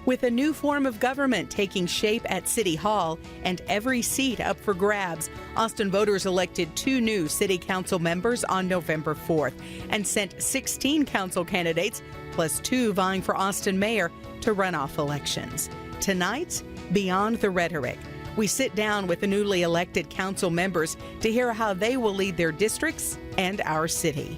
With a new form of government taking shape at City Hall and every seat up for grabs, Austin voters elected 2 new City Council members on November 4th and sent 16 council candidates, plus 2 vying for Austin mayor, to runoff elections. Tonight, Beyond the Rhetoric, we sit down with the newly elected council members to hear how they will lead their districts and our city.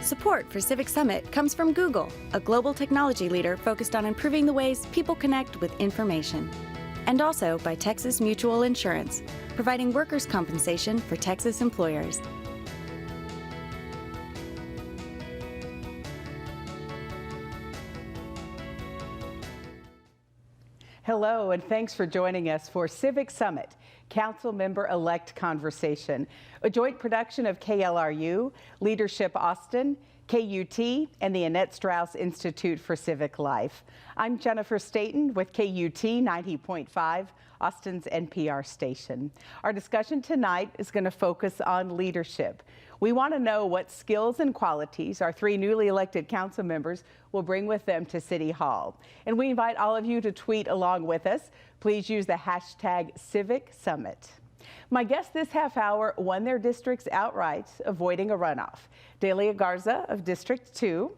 Support for Civic Summit comes from Google, a global technology leader focused on improving the ways people connect with information. And also by Texas Mutual Insurance, providing workers' compensation for Texas employers. Hello, and thanks for joining us for Civic Summit, Council Member-Elect Conversation, a joint production of KLRU, Leadership Austin, KUT, and the Annette Strauss Institute for Civic Life. I'm Jennifer Staten with KUT 90.5, Austin's NPR station. Our discussion tonight is going to focus on leadership. We want to know what skills and qualities our 3 newly elected council members will bring with them to City Hall. And we invite all of you to tweet along with us. Please use the hashtag #CivicSummit. My guests this half hour won their districts outright, avoiding a runoff. Delia Garza of District 2,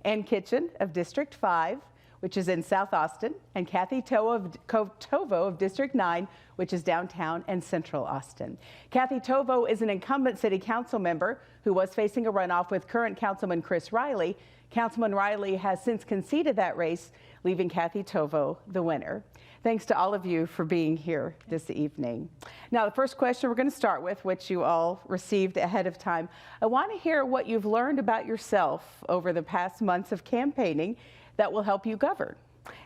Ann Kitchen of District 5, which is in South Austin, and Kathy Tovo of District 9, which is downtown and central Austin. Kathy Tovo is an incumbent city council member who was facing a runoff with current councilman Chris Riley. Councilman Riley has since conceded that race, leaving Kathy Tovo the winner. Thanks to all of you for being here this evening. Now, the first question we're going to start with, which you all received ahead of time, I want to hear what you've learned about yourself over the past months of campaigning that will help you govern.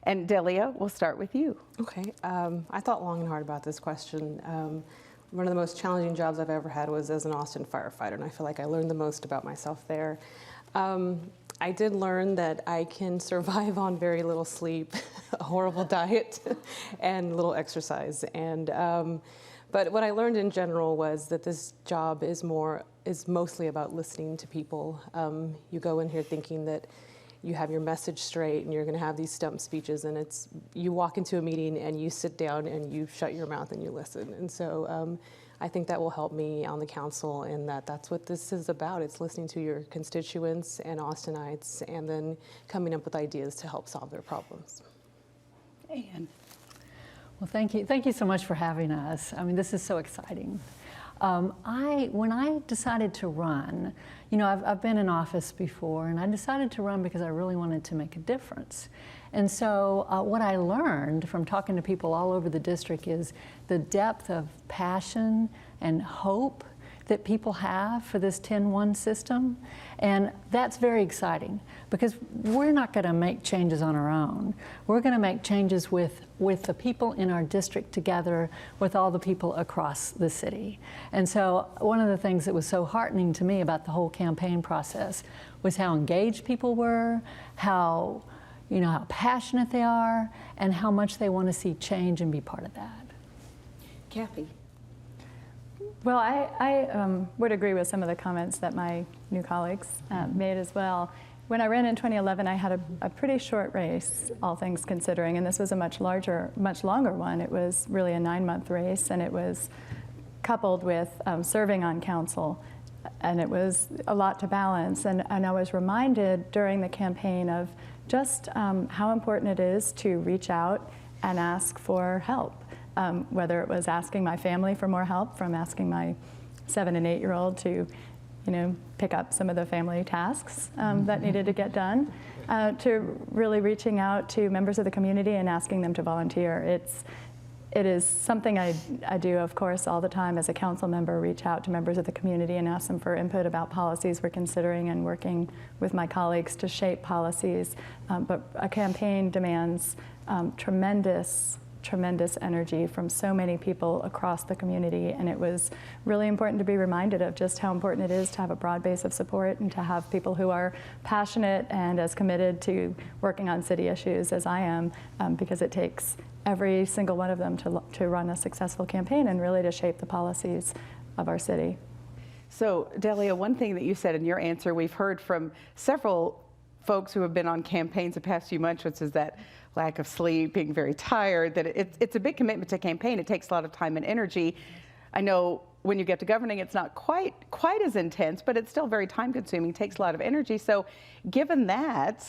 And Delia, we'll start with you. Okay, I thought long and hard about this question. One of the most challenging jobs I've ever had was as an Austin firefighter, and I feel like I learned the most about myself there. I did learn that I can survive on very little sleep, a horrible diet, and little exercise. And but what I learned in general was that this job is mostly about listening to people. You go in here thinking that you have your message straight and you're going to have these stump speeches, and you walk into a meeting and you sit down and you shut your mouth and you listen. And so I think that will help me on the council, and that's what this is about. It's listening to your constituents and Austinites and then coming up with ideas to help solve their problems. Ann. Well, thank you. Thank you so much for having us. I mean, this is so exciting. When I decided to run, you know, I've been in office before, and I decided to run because I really wanted to make a difference. And so what I learned from talking to people all over the district is the depth of passion and hope that people have for this 10-1 system. And that's very exciting because we're not going to make changes on our own. We're going to make changes with the people in our district together with all the people across the city. And so one of the things that was so heartening to me about the whole campaign process was how engaged people were, how passionate they are, and how much they want to see change and be part of that. Kathy. Well, I would agree with some of the comments that my new colleagues made as well. When I ran in 2011, I had a pretty short race, all things considering, and this was a much longer one. It was really a 9-month race, and it was coupled with serving on council, and it was a lot to balance. And I was reminded during the campaign of just how important it is to reach out and ask for help. Whether it was asking my family for more help, from asking my 7- and 8-year-old to, pick up some of the family tasks that needed to get done, to really reaching out to members of the community and asking them to volunteer. It is something I do, of course, all the time as a council member, reach out to members of the community and ask them for input about policies we're considering and working with my colleagues to shape policies. But a campaign demands tremendous tremendous energy from so many people across the community, and it was really important to be reminded of just how important it is to have a broad base of support and to have people who are passionate and as committed to working on city issues as I am, because it takes every single one of them to run a successful campaign and really to shape the policies of our city. So, Delia, one thing that you said in your answer, we've heard from several folks who have been on campaigns the past few months, which is that lack of sleep, being very tired, that it's a big commitment to campaign. It takes a lot of time and energy. I know when you get to governing, it's not quite as intense, but it's still very time consuming, takes a lot of energy. So given that,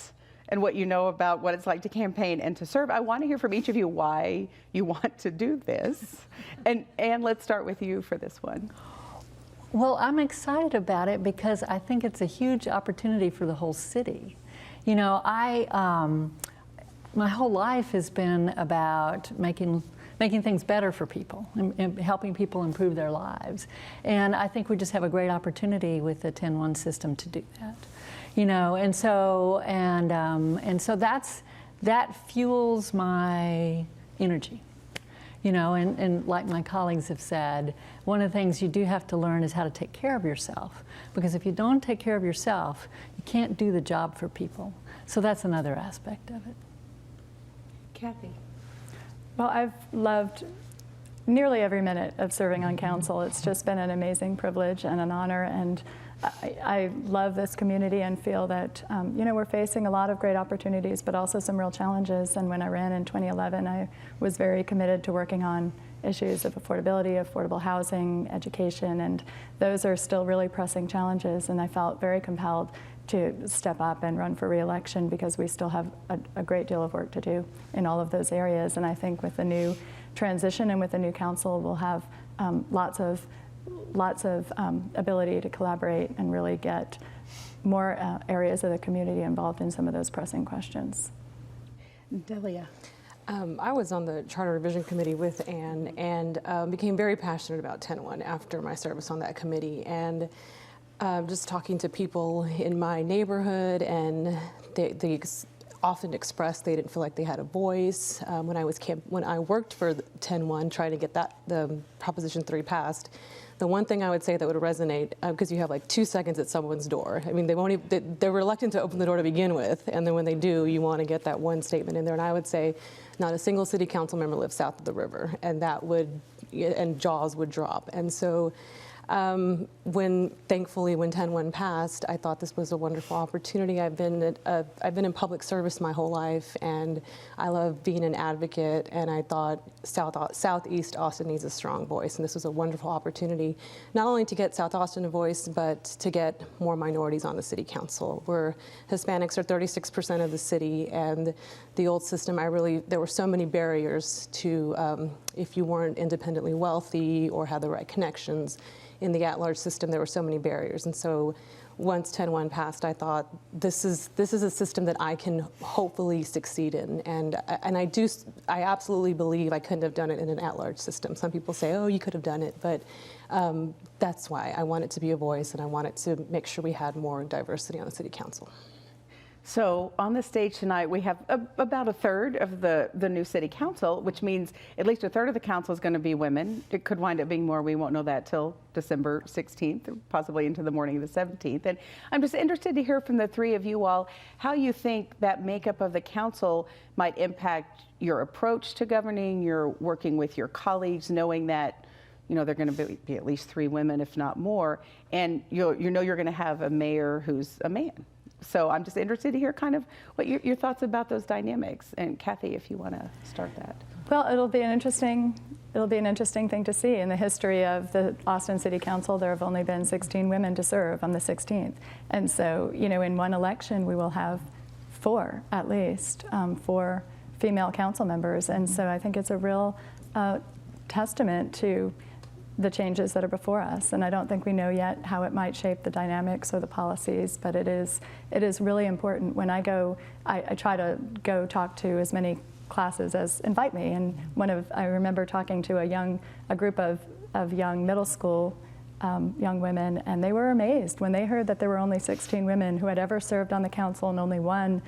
and what you know about what it's like to campaign and to serve, I want to hear from each of you why you want to do this. And let's start with you for this one. Well, I'm excited about it because I think it's a huge opportunity for the whole city. You know, my whole life has been about making things better for people and helping people improve their lives. And I think we just have a great opportunity with the 10-1 system to do that. You know, and so that fuels my energy. You know, and like my colleagues have said, one of the things you do have to learn is how to take care of yourself. Because if you don't take care of yourself, you can't do the job for people. So that's another aspect of it. Kathy. Well, I've loved nearly every minute of serving on council. It's just been an amazing privilege and an honor, and I love this community and feel that you know, we're facing a lot of great opportunities, but also some real challenges. And when I ran in 2011, I was very committed to working on issues of affordability, affordable housing, education, and those are still really pressing challenges. And I felt very compelled to step up and run for re-election because we still have a great deal of work to do in all of those areas. And I think with the new transition and with the new council, we'll have lots of ability to collaborate and really get more areas of the community involved in some of those pressing questions. Delia. I was on the Charter Revision Committee with Ann and became very passionate about 10-1 after my service on that committee. And just talking to people in my neighborhood, and they often expressed they didn't feel like they had a voice. When I worked for 10-1, trying to get the Proposition 3 passed, the one thing I would say that would resonate, because you have like 2 seconds at someone's door. I mean, they're reluctant to open the door to begin with, and then when they do, you want to get that one statement in there. And I would say, not a single city council member lives south of the river, and and jaws would drop. And so, thankfully, when 10-1 passed, I thought this was a wonderful opportunity. I've been in public service my whole life, and I love being an advocate, and I thought Southeast Austin needs a strong voice, and this was a wonderful opportunity, not only to get South Austin a voice, but to get more minorities on the city council. Hispanics are 36% of the city, and the old system, there were so many barriers to, if you weren't independently wealthy or had the right connections. In the at-large system, there were so many barriers, and so once 10-1 passed, I thought this is a system that I can hopefully succeed in, and I absolutely believe I couldn't have done it in an at-large system. Some people say, oh, you could have done it, but that's why I want it to be a voice, and I wanted to make sure we had more diversity on the city council. So on the stage tonight, we have about a third of the new city council, which means at least a third of the council is going to be women. It could wind up being more. We won't know that till December 16th, possibly into the morning of the 17th. And I'm just interested to hear from the three of you all how you think that makeup of the council might impact your approach to governing, your working with your colleagues, knowing that they're going to be at least 3 women, if not more, and you're going to have a mayor who's a man. So I'm just interested to hear kind of what your thoughts about those dynamics. And Kathy, if you want to start that. Well, it'll be an interesting thing to see. In the history of the Austin City Council, there have only been 16 women to serve on the 16th. And so, in one election, we will have 4, at least, 4 female council members. And so I think it's a real testament to the changes that are before us. And I don't think we know yet how it might shape the dynamics or the policies, but it is really important. When I go, I try to go talk to as many classes as invite me. And I remember talking to a group of young middle school young women, and they were amazed when they heard that there were only 16 women who had ever served on the council and only one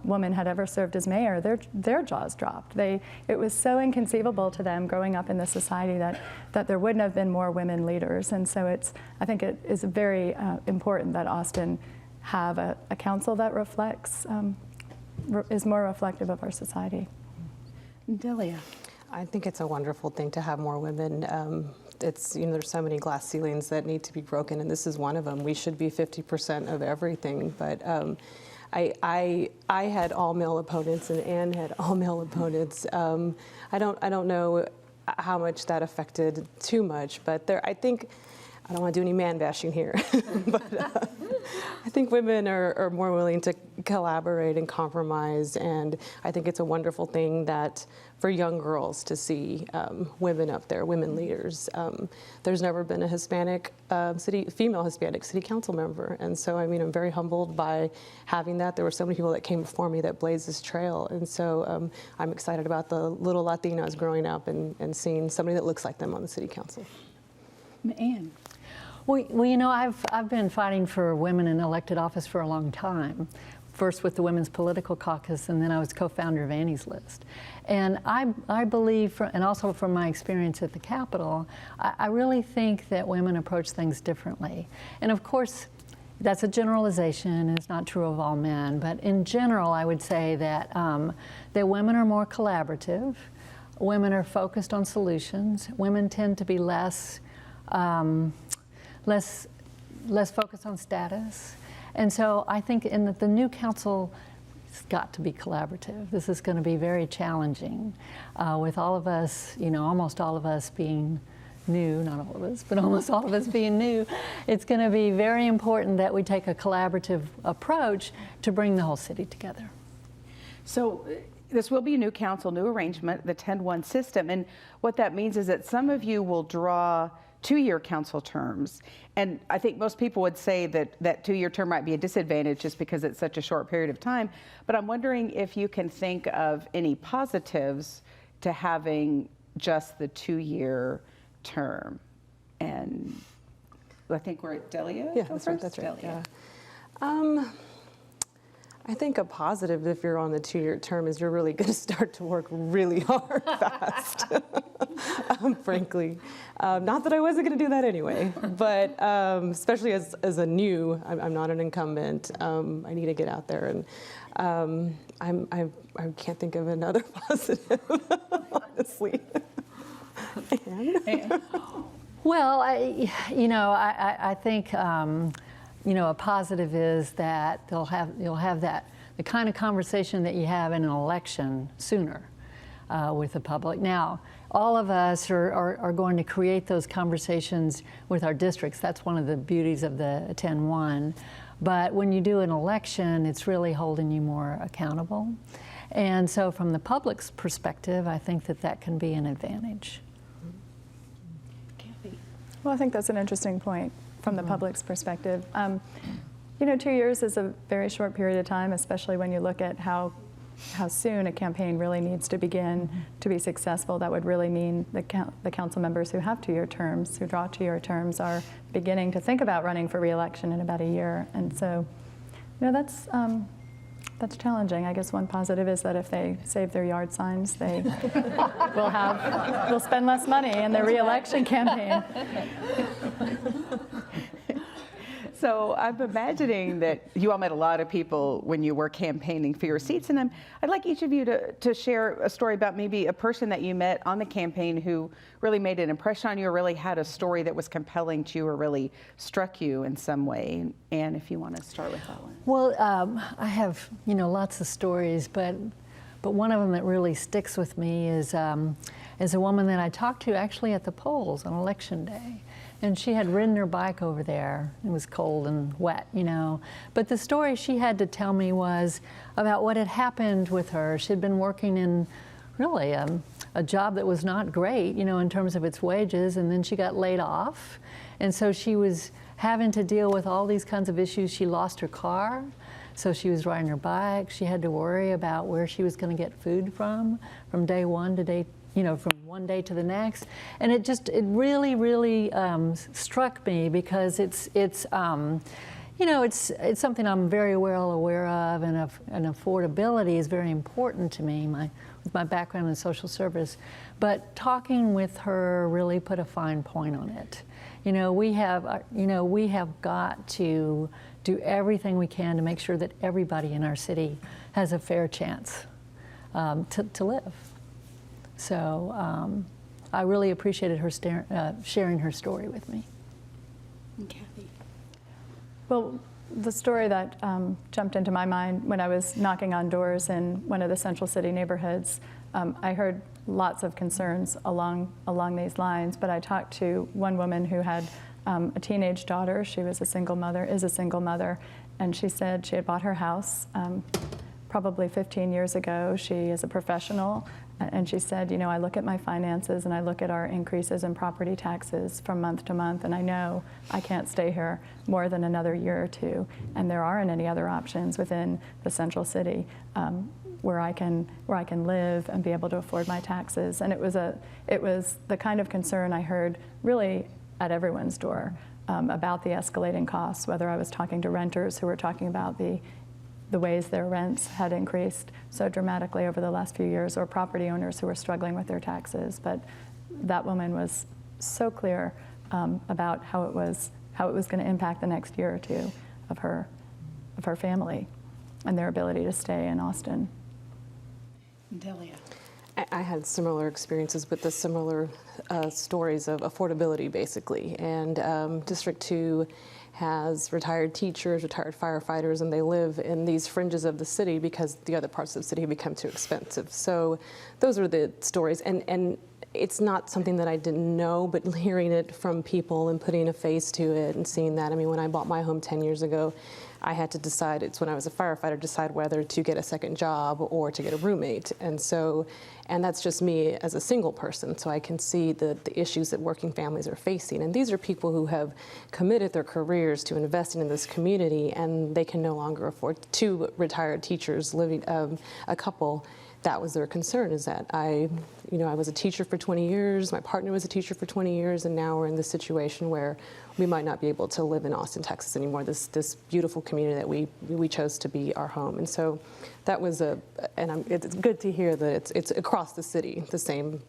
woman had ever served as mayor. Their jaws dropped. It was so inconceivable to them growing up in this society that there wouldn't have been more women leaders. And so I think it is very important that Austin have a council that reflects, is more reflective of our society. Delia. I think it's a wonderful thing to have more women. There's so many glass ceilings that need to be broken, and this is one of them. We should be 50% of everything, but I had all male opponents, and Anne had all male opponents. I don't know how much that affected too much, but I think. I don't want to do any man bashing here, but I think women are more willing to collaborate and compromise, and I think it's a wonderful thing that for young girls to see women up there, women leaders. There's never been a female Hispanic city council member, and so I'm very humbled by having that. There were so many people that came before me that blazed this trail, and so I'm excited about the little Latinas growing up and seeing somebody that looks like them on the city council. Anne. Well, I've been fighting for women in elected office for a long time. First with the Women's Political Caucus, and then I was co-founder of Annie's List. And I believe, and also from my experience at the Capitol, I really think that women approach things differently. And of course, that's a generalization, and it's not true of all men. But in general, I would say that that women are more collaborative. Women are focused on solutions. Women tend to be less focused on status. And so I think in the new council, it's got to be collaborative. This is going to be very challenging with all of us, almost all of us being new, not all of us, but almost all of us being new. It's going to be very important that we take a collaborative approach to bring the whole city together. So this will be a new council, new arrangement, the 10-1 system. And what that means is that some of you will draw 2-year council terms. And I think most people would say that 2-year term might be a disadvantage just because it's such a short period of time. But I'm wondering if you can think of any positives to having just the 2-year term. And I think we're at Delia. Yeah, that's right. Delia. Yeah. I think a positive if you're on the 2-year term is you're really going to start to work really hard fast, frankly. Not that I wasn't going to do that anyway, but especially as a new, I'm not an incumbent. I need to get out there, and I can't think of another positive, honestly. Well, I think a positive is that you'll have the kind of conversation that you have in an election sooner with the public. Now, all of us are going to create those conversations with our districts. That's one of the beauties of the 10-1. But when you do an election, it's really holding you more accountable. And so from the public's perspective, I think that can be an advantage. Well, I think that's an interesting point from the public's perspective. 2 years is a very short period of time, especially when you look at how soon a campaign really needs to begin to be successful. That would really mean the council members who have 2-year terms, who draw 2-year terms, are beginning to think about running for re-election in about a year. And so, that's challenging. I guess one positive is that if they save their yard signs, they will spend less money in their re-election campaign. So I'm imagining that you all met a lot of people when you were campaigning for your seats, and I'd like each of you to share a story about maybe a person that you met on the campaign who really made an impression on you, or really had a story that was compelling to you, or really struck you in some way. Anne, if you want to start with that one. Well, I have lots of stories, but one of them that really sticks with me is a woman that I talked to actually at the polls on election day. And she had ridden her bike over there. It was cold and wet, But the story she had to tell me was about what had happened with her. She'd been working in really a job that was not great, in terms of its wages, and then she got laid off. And so she was having to deal with all these kinds of issues. She lost her car, so she was riding her bike. She had to worry about where she was going to get food from day one to day, from one day to the next. And it really, really struck me because it's something I'm very well aware of, and affordability is very important to me, with my background in social service. But talking with her really put a fine point on it. We have got to do everything we can to make sure that everybody in our city has a fair chance to live. So I really appreciated her sharing her story with me. And Kathy? Well, the story that jumped into my mind when I was knocking on doors in one of the Central City neighborhoods, I heard lots of concerns along these lines, but I talked to one woman who had a teenage daughter. She was is a single mother, and she said she had bought her house probably 15 years ago. She is a professional, and she said, I look at my finances and I look at our increases in property taxes from month to month, and I know I can't stay here more than another year or two, and there aren't any other options within the Central City where I can live and be able to afford my taxes. And it was the kind of concern I heard really at everyone's door about the escalating costs, whether I was talking to renters who were talking about the ways their rents had increased so dramatically over the last few years, or property owners who were struggling with their taxes. But that woman was so clear about how it was going to impact the next year or two of her family and their ability to stay in Austin. Delia? I had similar experiences with the similar stories of affordability, basically. And District 2 has retired teachers, retired firefighters, and they live in these fringes of the city because the other parts of the city have become too expensive. So those are the stories. And it's not something that I didn't know, but hearing it from people and putting a face to it and seeing that. I mean, when I bought my home 10 years ago, I had to decide, it's when I was a firefighter, decide whether to get a second job or to get a roommate. And that's just me as a single person, so I can see the issues that working families are facing. And these are people who have committed their careers to investing in this community, and they can no longer afford. Two retired teachers living, a couple, that was their concern, is that I was a teacher for 20 years, my partner was a teacher for 20 years, and now we're in this situation where we might not be able to live in Austin, Texas anymore, this beautiful community that we chose to be our home. And so that was it's good to hear that it's across the city, the same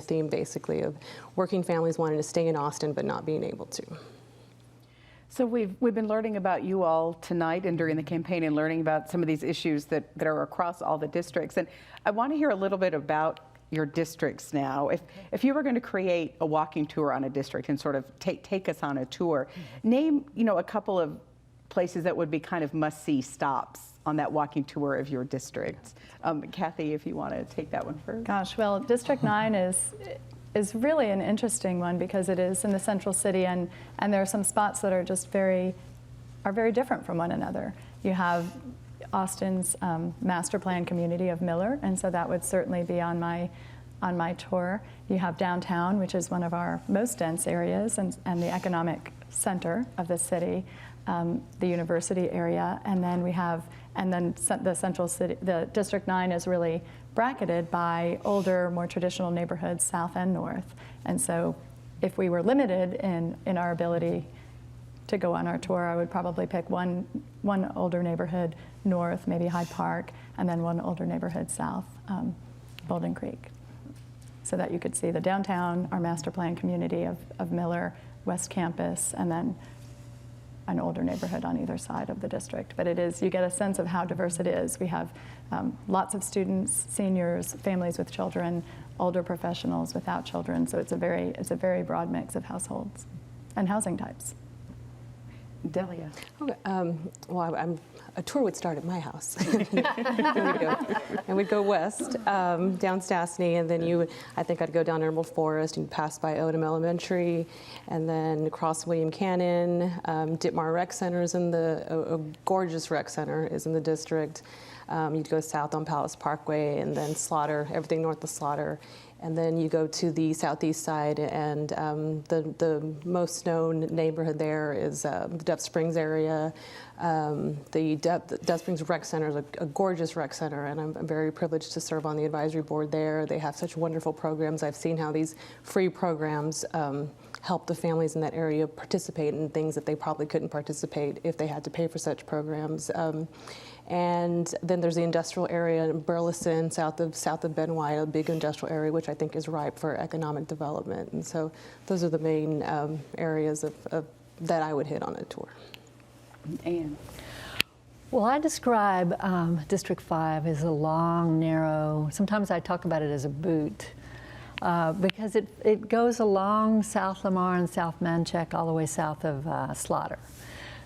theme basically of working families wanting to stay in Austin but not being able to. So we've been learning about you all tonight and during the campaign, and learning about some of these issues that are across all the districts. And I want to hear a little bit about your districts now. If you were going to create a walking tour on a district and sort of take us on a tour, name a couple of places that would be kind of must-see stops on that walking tour of your district. Kathy, if you want to take that one first. Gosh, well, District 9 is really an interesting one because it is in the Central City, and there are some spots that are just very different from one another. You have Austin's master plan community of Miller, and so that would certainly be on my tour. You have downtown, which is one of our most dense areas and the economic center of the city, the university area, and then the Central City. The District 9 is really bracketed by older, more traditional neighborhoods, south and north. And so if we were limited in our ability to go on our tour, I would probably pick one older neighborhood north, maybe Hyde Park, and then one older neighborhood south, Bowling Creek, so that you could see the downtown, our master plan community of Miller, West Campus, and then an older neighborhood on either side of the district. But you get a sense of how diverse it is. We have lots of students, seniors, families with children, older professionals without children. So it's a very broad mix of households and housing types. Delia. Okay, a tour would start at my house. and we'd go west, down Stastny, and then I think I'd go down Emerald Forest and pass by Odom Elementary, and then across William Cannon. Ditmar Rec Center is a gorgeous rec center is in the district. You'd go south on Palace Parkway and then Slaughter, everything north of Slaughter. And then you go to the southeast side, and the most known neighborhood there is the Dove Springs area. The Dove Springs Rec Center is a gorgeous rec center, and I'm very privileged to serve on the advisory board there. They have such wonderful programs. I've seen how these free programs help the families in that area participate in things that they probably couldn't participate if they had to pay for such programs. And then there's the industrial area in Burleson, south of Ben White, a big industrial area, which I think is ripe for economic development. And so those are the main areas that I would hit on a tour. Anne. Well, I describe District 5 as a long, narrow, sometimes I talk about it as a boot, because it goes along South Lamar and South Manchac all the way south of Slaughter.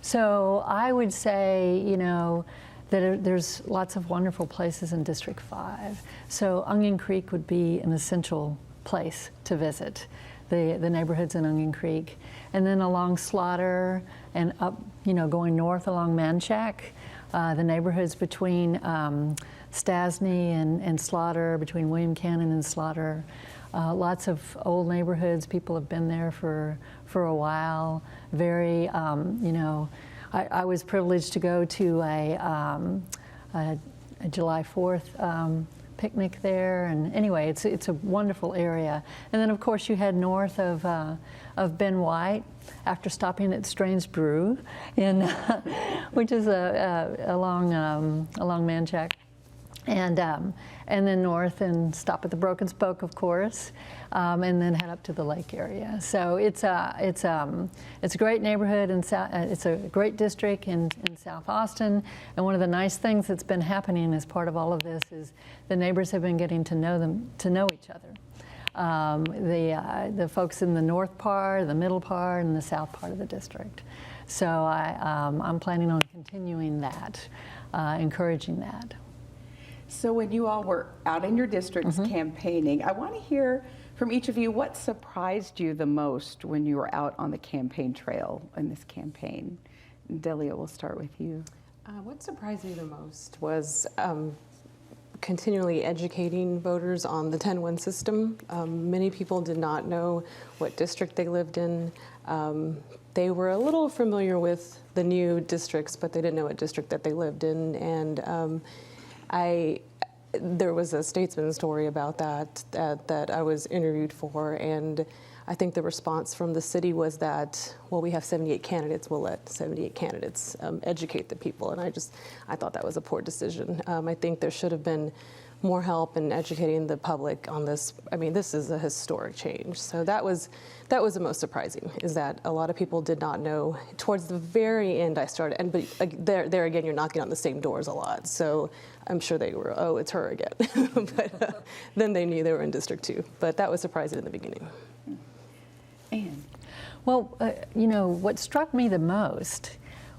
So I would say, you know, that there's lots of wonderful places in District 5. So Onion Creek would be an essential place to visit, the neighborhoods in Onion Creek. And then along Slaughter and up, you know, going north along Manchac, the neighborhoods between Stasny and Slaughter, between William Cannon and Slaughter. Lots of old neighborhoods, people have been there for a while. Very, you know, I was privileged to go to a July 4th picnic there, and anyway, it's a wonderful area. And then of course you head north of Ben White after stopping at Strange Brew, which is along Manchac. And then north and stop at the Broken Spoke, of course, and then head up to the lake area. So it's a great neighborhood, and it's a great district in South Austin. And one of the nice things that's been happening as part of all of this is the neighbors have been getting to know each other. The folks in the north part, the middle part, and the south part of the district. So I'm planning on continuing that, encouraging that. So when you all were out in your districts campaigning, I want to hear from each of you what surprised you the most when you were out on the campaign trail in this campaign. Delia, we'll start with you. What surprised me the most was continually educating voters on the 10-1 system. Many people did not know what district they lived in. They were a little familiar with the new districts, but they didn't know what district that they lived in. And there was a Statesman story about that I was interviewed for, and I think the response from the city was that, well, we have 78 candidates, we'll let 78 candidates educate the people, and I thought that was a poor decision. I think there should have been more help in educating the public on this. I mean, this is a historic change. So that was the most surprising, is that a lot of people did not know. Towards the very end, I started, but there again, you're knocking on the same doors a lot. So I'm sure they were, oh, it's her again. But then they knew they were in District 2. But that was surprising in the beginning. Anne. Well, you know, what struck me the most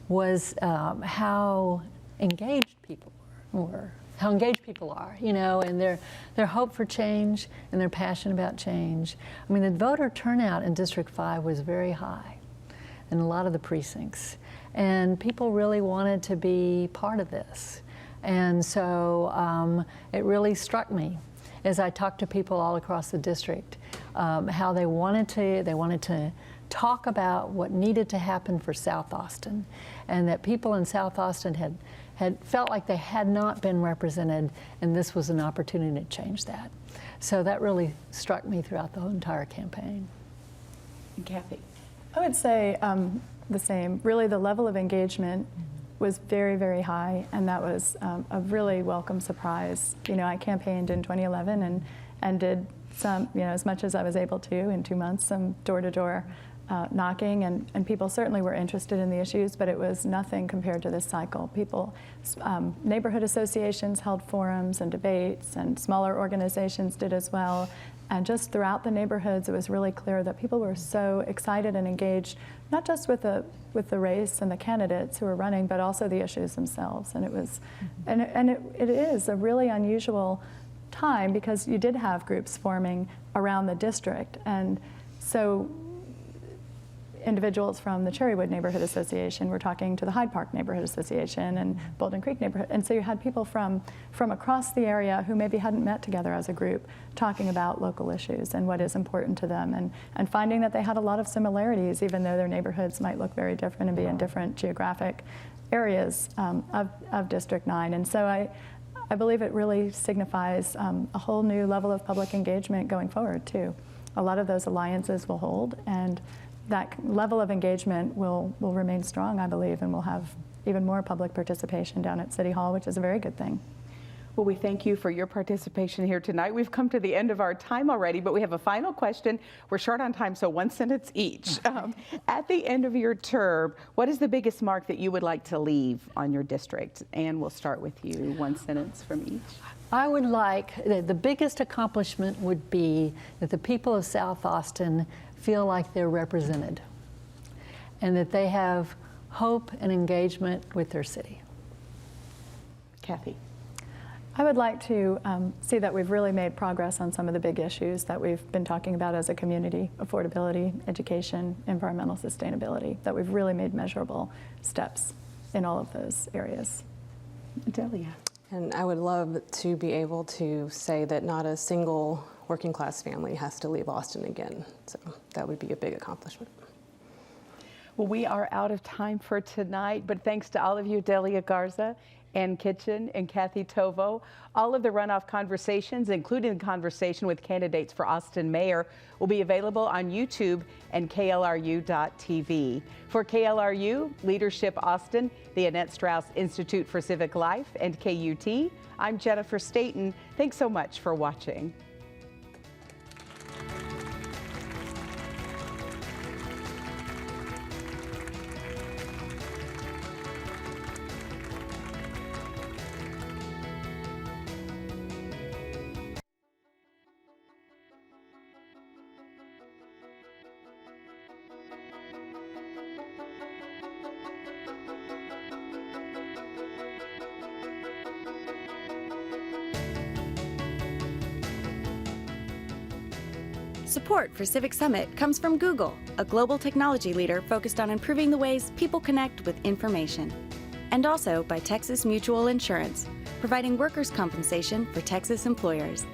was how engaged people were. How engaged people are, you know, and their hope for change and their passion about change. I mean, the voter turnout in District 5 was very high in a lot of the precincts, and people really wanted to be part of this. And so it really struck me as I talked to people all across the district, how they wanted to talk about what needed to happen for South Austin, and that people in South Austin had felt like they had not been represented, and this was an opportunity to change that. So that really struck me throughout the whole entire campaign. And Kathy. I would say the same. Really, the level of engagement was very, very high, and that was a really welcome surprise. You know, I campaigned in 2011 and did some, you know, as much as I was able to in 2 months, some door-to-door knocking, and people certainly were interested in the issues, but it was nothing compared to this cycle. People, neighborhood associations held forums and debates, and smaller organizations did as well. And just throughout the neighborhoods, it was really clear that people were so excited and engaged, not just with the race and the candidates who were running, but also the issues themselves. And it was, and it is a really unusual time, because you did have groups forming around the district, and so individuals from the Cherrywood Neighborhood Association were talking to the Hyde Park Neighborhood Association and Bolden Creek Neighborhood. And so you had people from across the area who maybe hadn't met together as a group talking about local issues and what is important to them, and finding that they had a lot of similarities, even though their neighborhoods might look very different and be in different geographic areas of District 9. And so I believe it really signifies a whole new level of public engagement going forward, too. A lot of those alliances will hold, and that level of engagement will remain strong, I believe, and we'll have even more public participation down at City Hall, which is a very good thing. Well, we thank you for your participation here tonight. We've come to the end of our time already, but we have a final question. We're short on time, so one sentence each. At the end of your term, what is the biggest mark that you would like to leave on your district? And we'll start with you, one sentence from each. I would like, the biggest accomplishment would be that the people of South Austin feel like they're represented and that they have hope and engagement with their city. Kathy. I would like to see that we've really made progress on some of the big issues that we've been talking about as a community: affordability, education, environmental sustainability, that we've really made measurable steps in all of those areas. Delia. And I would love to be able to say that not a single working class family has to leave Austin again. So that would be a big accomplishment. Well, we are out of time for tonight, but thanks to all of you, Delia Garza, Ann Kitchen, and Kathy Tovo. All of the Runoff conversations, including the conversation with candidates for Austin Mayor, will be available on YouTube and KLRU.TV. For KLRU, Leadership Austin, the Annette Strauss Institute for Civic Life, and KUT, I'm Jennifer Staten. Thanks so much for watching. Support for Civic Summit comes from Google, a global technology leader focused on improving the ways people connect with information. And also by Texas Mutual Insurance, providing workers' compensation for Texas employers.